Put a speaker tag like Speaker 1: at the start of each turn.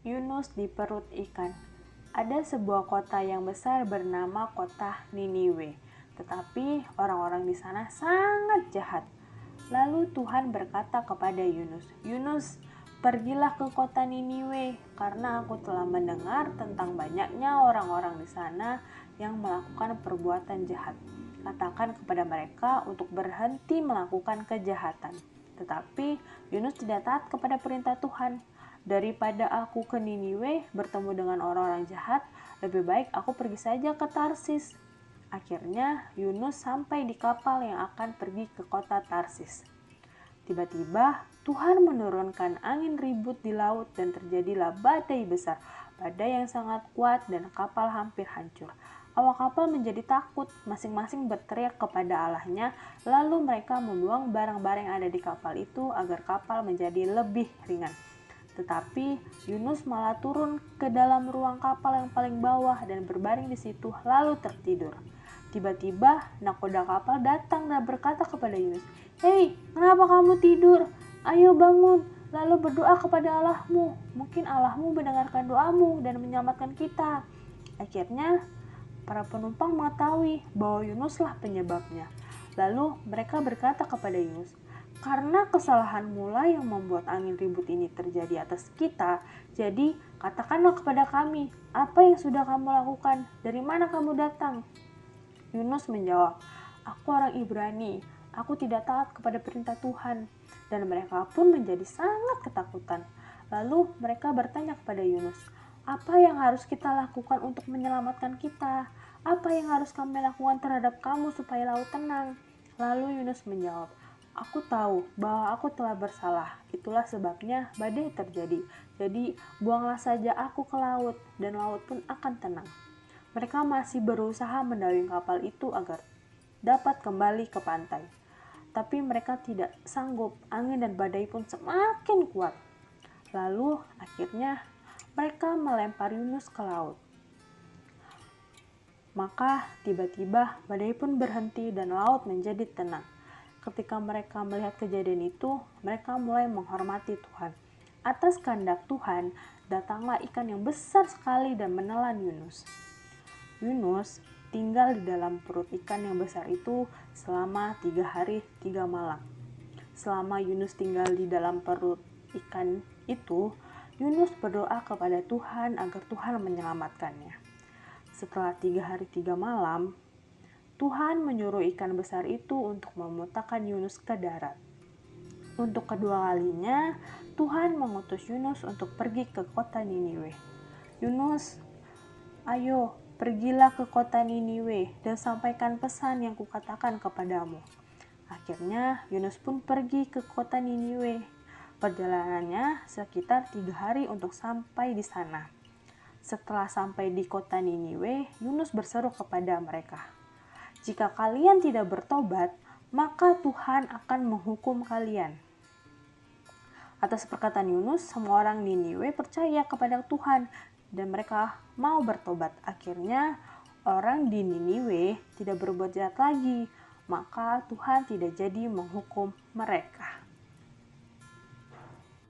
Speaker 1: Yunus di perut ikan. Ada sebuah kota yang besar bernama kota Niniwe, tetapi orang-orang di sana sangat jahat. Lalu Tuhan berkata kepada Yunus, "Yunus, pergilah ke kota Niniwe, karena aku telah mendengar tentang banyaknya orang-orang di sana yang melakukan perbuatan jahat. Katakan kepada mereka untuk berhenti melakukan kejahatan." Tetapi Yunus tidak taat kepada perintah Tuhan. "Daripada aku ke Niniwe bertemu dengan orang-orang jahat, lebih baik aku pergi saja ke Tarsis." Akhirnya Yunus sampai di kapal yang akan pergi ke kota Tarsis. Tiba-tiba Tuhan menurunkan angin ribut di laut dan terjadilah badai besar, badai yang sangat kuat dan kapal hampir hancur. Awak kapal menjadi takut, masing-masing berteriak kepada Allahnya, lalu mereka membuang barang-barang yang ada di kapal itu agar kapal menjadi lebih ringan. Tetapi Yunus malah turun ke dalam ruang kapal yang paling bawah dan berbaring di situ lalu tertidur. Tiba-tiba nakoda kapal datang dan berkata kepada Yunus, "Hei, kenapa kamu tidur? Ayo bangun, lalu berdoa kepada Allahmu. Mungkin Allahmu mendengarkan doamu dan menyelamatkan kita." Akhirnya para penumpang mengetahui bahwa Yunuslah penyebabnya. Lalu mereka berkata kepada Yunus, "Karena kesalahanmu lah yang membuat angin ribut ini terjadi atas kita, jadi katakanlah kepada kami, apa yang sudah kamu lakukan? Dari mana kamu datang?" Yunus menjawab, "Aku orang Ibrani, aku tidak taat kepada perintah Tuhan." Dan mereka pun menjadi sangat ketakutan. Lalu mereka bertanya kepada Yunus, "Apa yang harus kita lakukan untuk menyelamatkan kita? Apa yang harus kami lakukan terhadap kamu supaya laut tenang?" Lalu Yunus menjawab, "Aku tahu bahwa aku telah bersalah. Itulah sebabnya badai terjadi. Jadi buanglah saja aku ke laut, dan laut pun akan tenang." Mereka masih berusaha mendayung kapal itu agar dapat kembali ke pantai. Tapi mereka tidak sanggup, angin dan badai pun semakin kuat. Lalu akhirnya mereka melempar Yunus ke laut. Maka tiba-tiba badai pun berhenti dan laut menjadi tenang. Ketika mereka melihat kejadian itu, mereka mulai menghormati Tuhan. Atas kehendak Tuhan, datanglah ikan yang besar sekali dan menelan Yunus. Yunus tinggal di dalam perut ikan yang besar itu selama 3 hari 3 malam. Selama Yunus tinggal di dalam perut ikan itu, Yunus berdoa kepada Tuhan agar Tuhan menyelamatkannya. Setelah 3 hari 3 malam, Tuhan menyuruh ikan besar itu untuk memuntahkan Yunus ke darat. Untuk kedua kalinya, Tuhan mengutus Yunus untuk pergi ke kota Niniwe. "Yunus, ayo, pergilah ke kota Niniwe dan sampaikan pesan yang kukatakan kepadamu." Akhirnya Yunus pun pergi ke kota Niniwe. Perjalanannya sekitar 3 hari untuk sampai di sana. Setelah sampai di kota Niniwe, Yunus berseru kepada mereka, "Jika kalian tidak bertobat, maka Tuhan akan menghukum kalian." Atas perkataan Yunus, semua orang Niniwe percaya kepada Tuhan dan mereka mau bertobat. Akhirnya orang di Niniwe tidak berbuat jahat lagi, maka Tuhan tidak jadi menghukum mereka.